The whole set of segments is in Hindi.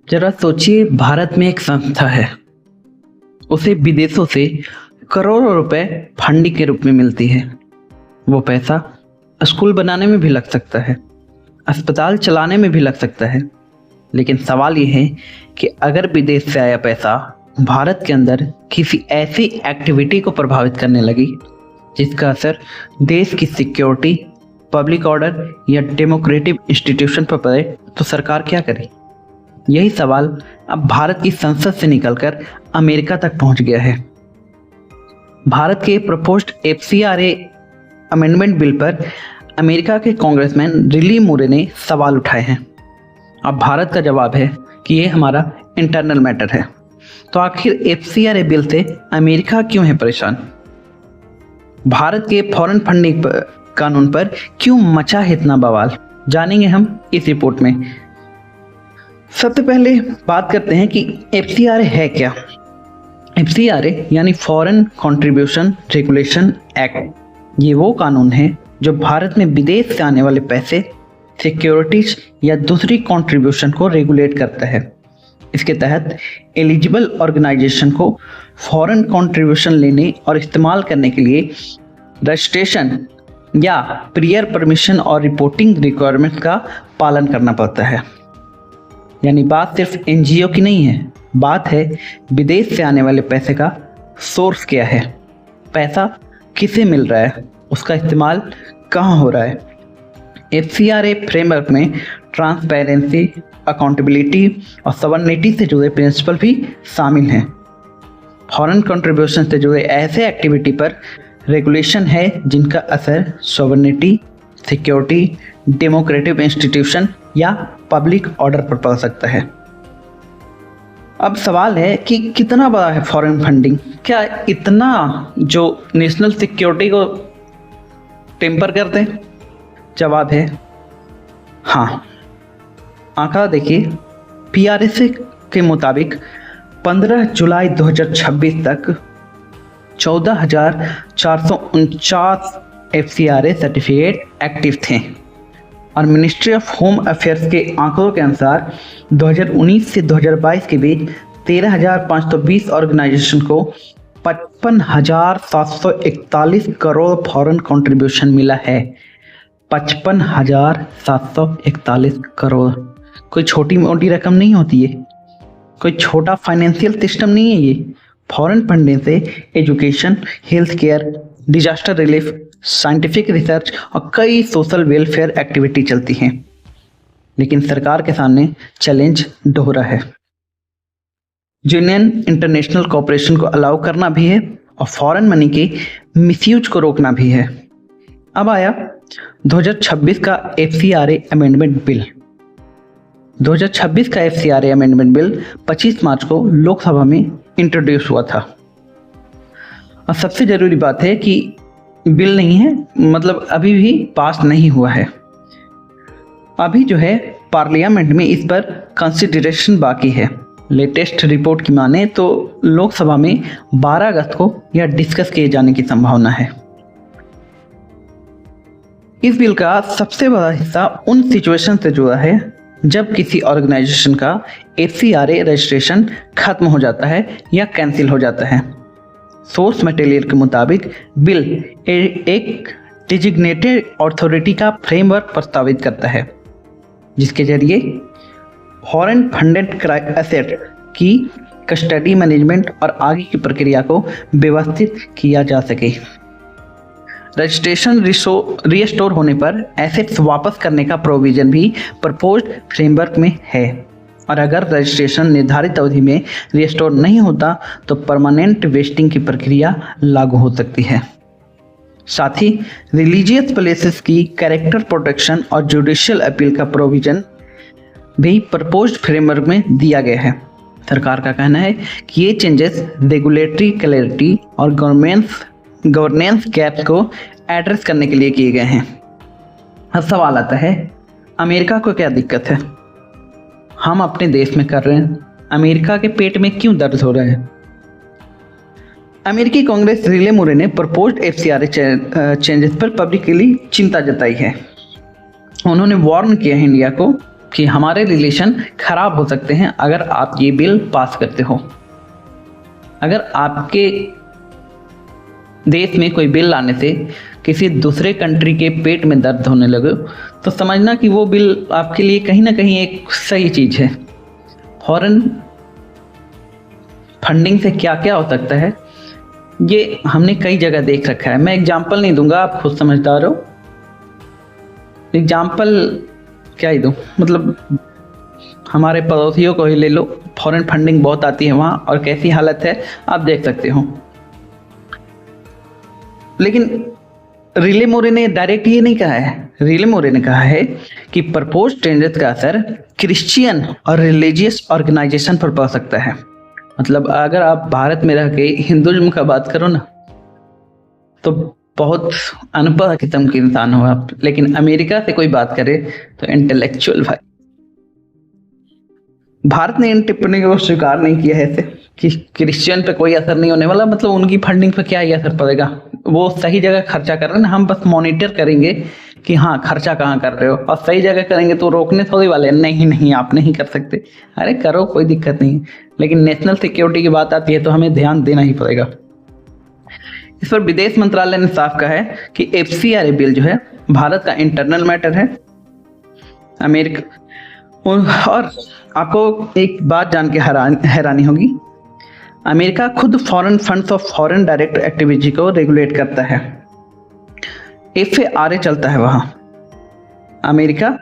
जरा सोचिए, भारत में एक संस्था है, उसे विदेशों से करोड़ों रुपए फंडिंग के रूप में मिलती है। वो पैसा स्कूल बनाने में भी लग सकता है, अस्पताल चलाने में भी लग सकता है। लेकिन सवाल ये है कि अगर विदेश से आया पैसा भारत के अंदर किसी ऐसी एक्टिविटी को प्रभावित करने लगी जिसका असर देश की सिक्योरिटी, पब्लिक ऑर्डर या डेमोक्रेटिक इंस्टीट्यूशन पर पड़े, तो सरकार क्या करे? यही सवाल अब भारत की संसद से निकलकर अमेरिका तक पहुंच गया है। भारत के प्रपोज्ड FCRA अमेंडमेंट बिल पर अमेरिका के कांग्रेसमैन रिली मूरे ने सवाल उठाए हैं। अब भारत का जवाब है कि ये हमारा इंटरनल मैटर है। तो आखिर FCRA बिल से अमेरिका क्यों है परेशान? भारत के फॉरेन फंडिंग कानून पर क्यों मचा है इतना बवाल, जानेंगे हम इस रिपोर्ट में। सबसे पहले बात करते हैं कि FCRA है क्या। FCRA यानी फॉरेन कंट्रीब्यूशन रेगुलेशन एक्ट, ये वो कानून है जो भारत में विदेश से आने वाले पैसे, सिक्योरिटीज या दूसरी कंट्रीब्यूशन को रेगुलेट करता है। इसके तहत एलिजिबल ऑर्गेनाइजेशन को फॉरेन कंट्रीब्यूशन लेने और इस्तेमाल करने के लिए रजिस्ट्रेशन या प्रियर परमिशन और रिपोर्टिंग रिक्वायरमेंट का पालन करना पड़ता है। यानी बात सिर्फ NGO की नहीं है, बात है विदेश से आने वाले पैसे का सोर्स क्या है, पैसा किसे मिल रहा है, उसका इस्तेमाल कहाँ हो रहा है। FCRA फ्रेमवर्क में ट्रांसपेरेंसी, अकाउंटेबिलिटी और सवर्निटी से जुड़े प्रिंसिपल भी शामिल हैं। फॉरेन कंट्रीब्यूशन से जुड़े ऐसे एक्टिविटी पर रेगुलेशन है जिनका असर सवर्निटी, सिक्योरिटी, डेमोक्रेटिक इंस्टीट्यूशन या पब्लिक ऑर्डर पर पड़ सकता है। अब सवाल है कि कितना बड़ा है फॉरेन फंडिंग? क्या इतना जो नेशनल सिक्योरिटी को टेम्पर कर दे? जवाब है हाँ। आंकड़ा देखिए, PRSA के मुताबिक 15 जुलाई 2026 तक 14,449 FCRA सर्टिफिकेट एक्टिव थे और मिनिस्ट्री ऑफ होम अफेयर्स के आंकड़ों के अनुसार 2019 से 2022 के बीच 13,520 ऑर्गेनाइजेशन को 55,741 करोड़ फॉरेन कंट्रीब्यूशन मिला है। 55,741 करोड़ कोई छोटी मोटी रकम नहीं होती है, कोई छोटा फाइनेंशियल सिस्टम नहीं है। ये फॉरेन फंडिंग से education, health care, disaster relief, scientific research और कई सोशल वेलफेयर एक्टिविटी चलती हैं। लेकिन सरकार के सामने चैलेंज दोहरा है। यूनियन इंटरनेशनल कॉपरेशन को अलाउ करना भी है और फॉरेन मनी के मिसयूज को रोकना भी है। अब आया 2026 का FCRA अमेंडमेंट बिल। 2026 का FCRA अमेंडमेंट बिल 25 मार्च को लोकसभा में इंट्रोड्यूस हुआ था। और सबसे ज़रूरी बात है कि बिल नहीं है, मतलब अभी भी पास नहीं हुआ है। अभी जो है पार्लियामेंट में इस पर कंसिडरेशन बाकी है। लेटेस्ट रिपोर्ट की माने तो लोकसभा में 12 अगस्त को यह डिस्कस किए जाने की संभावना है। इस बिल का सबसे बड़ा हिस्सा उन सिचुएशन से जुड़ा है जब किसी ऑर्गेनाइजेशन का FCRA रजिस्ट्रेशन खत्म हो जाता है या कैंसिल हो जाता है। सोर्स मटेरियल के मुताबिक बिल एक डिजिग्नेटेड अथॉरिटी का फ्रेमवर्क प्रस्तावित करता है जिसके जरिए फॉरेन फंडेड एसेट की कस्टडी, मैनेजमेंट और आगे की प्रक्रिया को व्यवस्थित किया जा सके। रजिस्ट्रेशन रिस्टोर होने पर एसेट्स वापस करने का प्रोविजन भी प्रपोज्ड फ्रेमवर्क में है और अगर रजिस्ट्रेशन निर्धारित अवधि में रिस्टोर नहीं होता तो परमानेंट वेस्टिंग की प्रक्रिया लागू हो सकती है। साथ ही रिलीजियस प्लेसेस की कैरेक्टर प्रोटेक्शन और जुडिशियल अपील का प्रोविजन भी प्रपोज्ड फ्रेमवर्क में दिया गया है। सरकार का कहना है कि ये चेंजेस रेगुलेटरी क्लैरिटी और गवर्नेंस गैप्स को एड्रेस करने के लिए किए गए हैं। अब सवाल आता है, अमेरिका को क्या दिक्कत है? हम अपने देश में कर रहे हैं, अमेरिका के पेट में क्यों दर्द हो रहा है? अमेरिकी कांग्रेस रिले मूरे ने प्रपोज्ड FCRA चेंजेस पर पब्लिकली चिंता जताई है। उन्होंने वार्न किया है इंडिया को कि हमारे रिलेशन खराब हो सकते हैं अगर आप ये बिल पास करते हो। अगर आपके देश में कोई बिल लाने से किसी दूसरे कंट्री के पेट में दर्द होने लगे तो समझना कि वो बिल आपके लिए कहीं ना कहीं एक सही चीज है। फॉरेन फंडिंग से क्या क्या हो सकता है ये हमने कई जगह देख रखा है। मैं एग्जाम्पल नहीं दूंगा, आप खुद समझदार हो। एग्जाम्पल क्या ही दूं, मतलब हमारे पड़ोसियों को ही ले लो, फॉरेन फंडिंग बहुत आती है वहाँ और कैसी हालत है आप देख सकते हो। लेकिन रिले मोरे ने डायरेक्ट ये नहीं कहा है। रिले मोरे ने कहा है कि प्रपोज चेंजेस का असर क्रिश्चियन और रिलीजियस ऑर्गेनाइजेशन पर पड़ सकता है। मतलब अगर आप भारत में रह के हिंदुज्म का बात करो ना तो बहुत अनपढ़ किस्म के इंसान हो आप, लेकिन अमेरिका से कोई बात करे तो इंटेलेक्चुअल भाई। भारत ने इन टिप्पणियों को स्वीकार नहीं किया है कि क्रिश्चियन पे कोई असर नहीं होने वाला, मतलब उनकी फंडिंग पे क्या ही असर पड़ेगा, वो सही जगह खर्चा कर रहे हैं ना, हम बस मॉनिटर करेंगे कि हाँ खर्चा कहाँ कर रहे हो, और सही जगह करेंगे तो रोकने थोड़ी वाले नहीं नहीं आप नहीं कर सकते। अरे करो, कोई दिक्कत नहीं, लेकिन नेशनल सिक्योरिटी की बात आती है तो हमें ध्यान देना ही पड़ेगा। इस पर विदेश मंत्रालय ने साफ कहा है कि FCRA बिल जो है भारत का इंटरनल मैटर है। अमेरिका, और आपको एक बात जान के हैरानी होगी, अमेरिका खुद फॉरेन फंड्स और फॉरेन डायरेक्ट एक्टिविटी को रेगुलेट करता है। FARA चलता है वहाँ। अमेरिका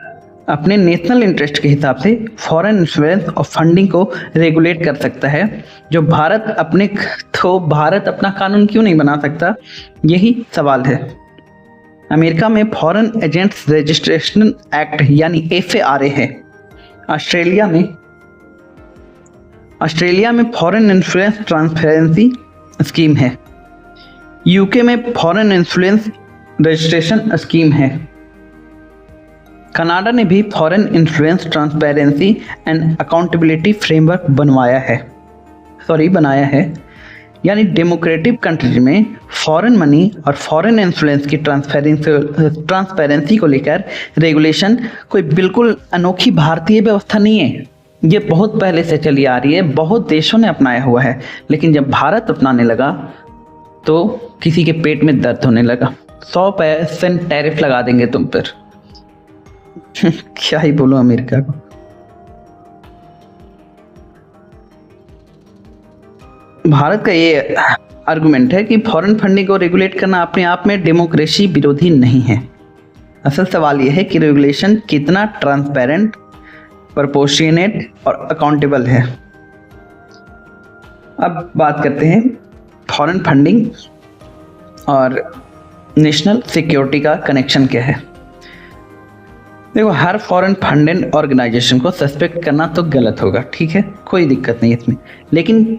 अपने नेशनल इंटरेस्ट के हिसाब से फॉरेन इन्फ्लुएंस और फंडिंग को रेगुलेट कर सकता है, जो भारत अपना कानून क्यों नहीं बना सकता, यही सवाल है। अमेरिका में फॉरेन एजेंट्स रजिस्ट्रेशन एक्ट यानी FARA है। ऑस्ट्रेलिया में फॉरेन इन्फ्लुएंस ट्रांसपेरेंसी स्कीम है। UK में फॉरेन इन्फ्लुएंस रजिस्ट्रेशन स्कीम है। कनाडा ने भी foreign influence transparency and accountability framework बनाया है। यानी डेमोक्रेटिक कंट्रीज में फॉरेन मनी और फॉरेन इन्फ्लुएंस की ट्रांसपेरेंसी को लेकर रेगुलेशन कोई बिल्कुल अनोखी भारतीय व्यवस्था नहीं है। ये बहुत पहले से चली आ रही है, बहुत देशों ने अपनाया हुआ है, लेकिन जब भारत अपनाने लगा तो किसी के पेट में दर्द होने लगा। 100% टैरिफ लगा देंगे तुम पर। क्या ही बोलो अमेरिका को। भारत का ये आर्गुमेंट है कि फॉरेन फंडिंग को रेगुलेट करना अपने आप में डेमोक्रेसी विरोधी नहीं है। असल सवाल यह है कि रेगुलेशन कितना ट्रांसपेरेंट, प्रोपोर्शनेट और अकाउंटेबल है। अब बात करते हैं फॉरेन फंडिंग और नेशनल सिक्योरिटी का कनेक्शन क्या है। देखो, हर फॉरेन फंडेड ऑर्गेनाइजेशन को सस्पेक्ट करना तो गलत होगा, ठीक है, कोई दिक्कत नहीं इसमें। लेकिन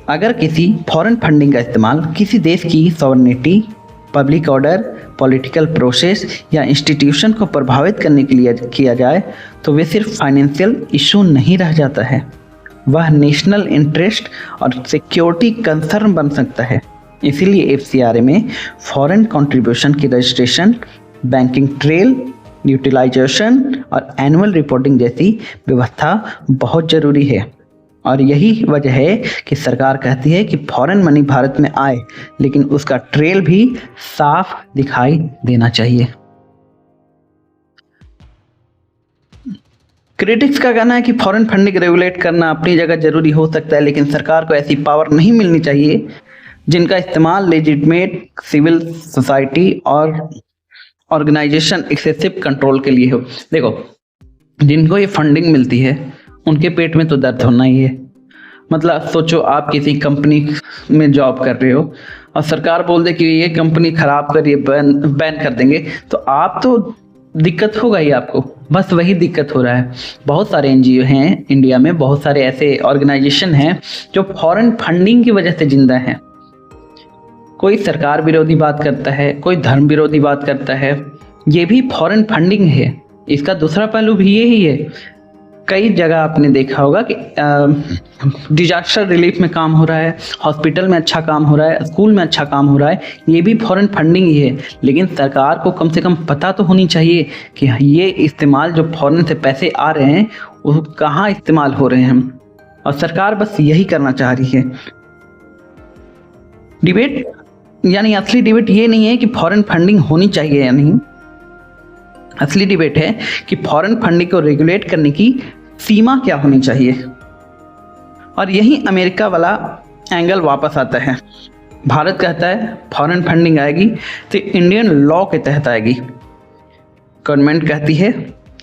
अगर किसी फॉरेन फंडिंग का इस्तेमाल किसी देश की sovereignty, public order, political process या इंस्टीट्यूशन को प्रभावित करने के लिए किया जाए तो वे सिर्फ फाइनेंशियल इशू नहीं रह जाता है, वह नेशनल इंटरेस्ट और सिक्योरिटी कंसर्न बन सकता है। इसीलिए FCRA में फॉरेन कंट्रीब्यूशन की रजिस्ट्रेशन, बैंकिंग ट्रेल, यूटिलाइजेशन और एनुअल रिपोर्टिंग जैसी व्यवस्था बहुत ज़रूरी है। और यही वजह है कि सरकार कहती है कि फॉरेन मनी भारत में आए, लेकिन उसका ट्रेल भी साफ दिखाई देना चाहिए। क्रिटिक्स का कहना है कि फॉरेन फंडिंग रेगुलेट करना अपनी जगह जरूरी हो सकता है, लेकिन सरकार को ऐसी पावर नहीं मिलनी चाहिए जिनका इस्तेमाल लेजिटिमेट सिविल सोसाइटी और ऑर्गेनाइजेशन एक्सेसिव कंट्रोल के लिए हो। देखो, जिनको ये फंडिंग मिलती है उनके पेट में तो दर्द होना ही है। मतलब सोचो, आप किसी कंपनी में जॉब कर रहे हो और सरकार बोल दे कि ये कंपनी खराब करिए, बैन कर देंगे, तो आप तो दिक्कत होगा ही आपको। बस वही दिक्कत हो रहा है। बहुत सारे NGO हैं इंडिया में, बहुत सारे ऐसे ऑर्गेनाइजेशन हैं जो फॉरेन फंडिंग की वजह से जिंदा हैं। कोई सरकार विरोधी बात करता है, कोई धर्म विरोधी बात करता है, ये भी फॉरेन फंडिंग है। इसका दूसरा पहलू भी यही है। कई जगह आपने देखा होगा कि डिजास्टर रिलीफ में काम हो रहा है, हॉस्पिटल में अच्छा काम हो रहा है, स्कूल में अच्छा काम हो रहा है, ये भी फॉरेन फंडिंग ही है। लेकिन सरकार को कम से कम पता तो होनी चाहिए कि ये इस्तेमाल जो फॉरेन से पैसे आ रहे हैं वो कहाँ इस्तेमाल हो रहे हैं, और सरकार बस यही करना चाह रही है। डिबेट यानी असली डिबेट ये नहीं है कि फॉरेन फंडिंग होनी चाहिए या नहीं, असली डिबेट है कि फॉरेन फंडिंग को रेगुलेट करने की सीमा क्या होनी चाहिए। और यही अमेरिका वाला एंगल वापस आता है। भारत कहता है फॉरेन फंडिंग आएगी तो इंडियन लॉ के तहत आएगी। गवर्नमेंट कहती है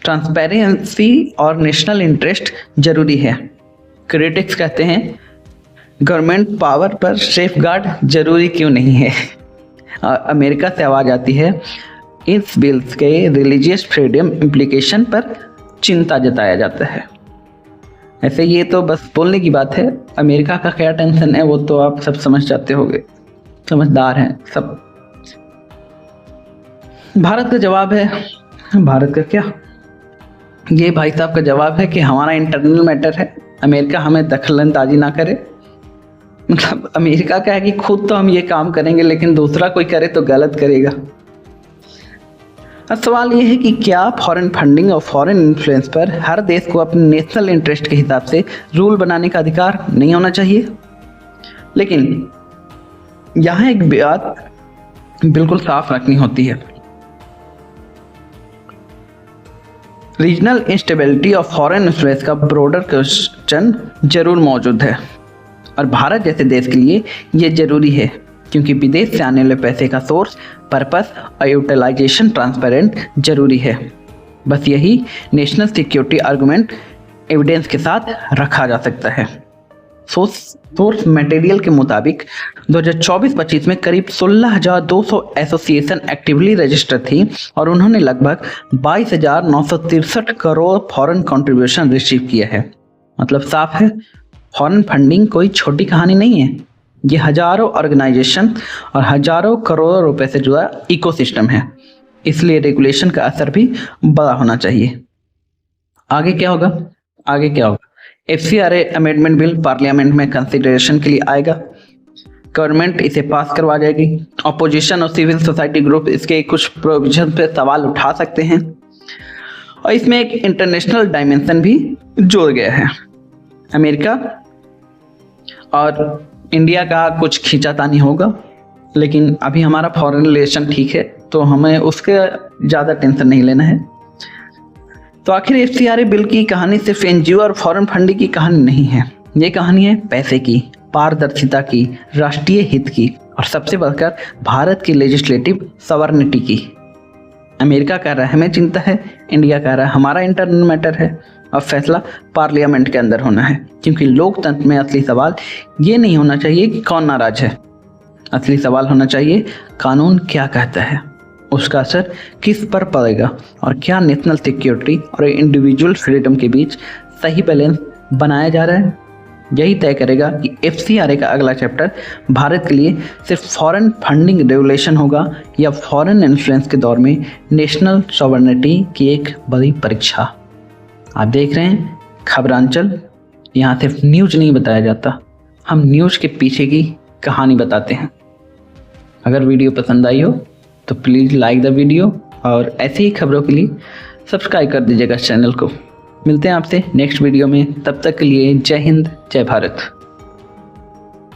ट्रांसपेरेंसी और नेशनल इंटरेस्ट जरूरी है। क्रिटिक्स कहते हैं गवर्नमेंट पावर पर सेफगार्ड जरूरी क्यों नहीं है। और अमेरिका से आवाज़ आती है इस बिल्स के रिलीजियस फ्रीडम इम्प्लीकेशन पर चिंता जताया जाता है। ऐसे ये तो बस बोलने की बात है, अमेरिका का क्या टेंशन है वो तो आप सब समझ जाते होंगे, समझदार हैं सब। भारत का जवाब है, भारत का क्या, ये भाई साहब का जवाब है कि हमारा इंटरनल मैटर है, अमेरिका हमें दखलंदाजी ना करे। मतलब अमेरिका का है कि खुद तो हम ये काम करेंगे लेकिन दूसरा कोई करे तो गलत करेगा। अब सवाल ये है कि क्या फॉरेन फंडिंग और फॉरेन इन्फ्लुएंस पर हर देश को अपने नेशनल इंटरेस्ट के हिसाब से रूल बनाने का अधिकार नहीं होना चाहिए। लेकिन यहाँ एक बात बिल्कुल साफ रखनी होती है, रीजनल इंस्टेबिलिटी और फॉरेन इन्फ्लुएंस का ब्रॉडर क्वेश्चन जरूर मौजूद है, और भारत जैसे देश के लिए ये जरूरी है क्योंकि विदेश से आने वाले पैसे का सोर्स, पर्पस और यूटिलाइजेशन ट्रांसपेरेंट जरूरी है। बस यही नेशनल सिक्योरिटी आर्गुमेंट एविडेंस के साथ रखा जा सकता है। सोर्स मटेरियल के मुताबिक 2024-25 में करीब 16,200 एसोसिएशन एक्टिवली रजिस्टर थी और उन्होंने लगभग 22,963 करोड़ फॉरेन कंट्रीब्यूशन रिसीव किया है। मतलब साफ है फॉरेन फंडिंग कोई छोटी कहानी नहीं है, ये हजारों ऑर्गेनाइजेशन और हजारों करोड़ रुपए से जुड़ा इकोसिस्टम है। इसलिए रेगुलेशन का असर भी बड़ा होना चाहिए। आगे क्या होगा, आगे क्या होगा, FCRA अमेंडमेंट बिल पार्लियामेंट में कंसिडरेशन के लिए आएगा, गवर्नमेंट इसे पास करवा जाएगी, अपोजिशन और सिविल सोसाइटी ग्रुप इसके कुछ प्रोविजन पे सवाल उठा सकते हैं, और इसमें एक इंटरनेशनल डायमेंशन भी जोड़ गया है। अमेरिका और इंडिया का कुछ खींचातानी होगा, लेकिन अभी हमारा फॉरेन रिलेशन ठीक है तो हमें उसके ज़्यादा टेंशन नहीं लेना है। तो आखिर FCRA बिल की कहानी सिर्फ NGO और फॉरेन फंडिंग की कहानी नहीं है, ये कहानी है पैसे की, पारदर्शिता की, राष्ट्रीय हित की और सबसे बढ़कर भारत की लेजिस्लेटिव सवर्निटी की। अमेरिका कह रहा है हमें चिंता है, इंडिया कह रहा है हमारा इंटरनल मैटर है, और फैसला पार्लियामेंट के अंदर होना है। क्योंकि लोकतंत्र में असली सवाल ये नहीं होना चाहिए कि कौन नाराज है, असली सवाल होना चाहिए कानून क्या कहता है, उसका असर किस पर पड़ेगा और क्या नेशनल सिक्योरिटी और इंडिविजुअल फ्रीडम के बीच सही बैलेंस बनाया जा रहा है। यही तय करेगा कि FCRA का अगला चैप्टर भारत के लिए सिर्फ फॉरेन फंडिंग रेगुलेशन होगा या फॉरेन इन्फ्लुएंस के दौर में नेशनल सॉवरेनिटी की एक बड़ी परीक्षा। आप देख रहे हैं खबरांचल, यहाँ सिर्फ न्यूज़ नहीं बताया जाता, हम न्यूज़ के पीछे की कहानी बताते हैं। अगर वीडियो पसंद आई हो तो प्लीज़ लाइक द वीडियो और ऐसी ही खबरों के लिए सब्सक्राइब कर दीजिएगा चैनल को। मिलते हैं आपसे नेक्स्ट वीडियो में, तब तक के लिए जय हिंद जय भारत।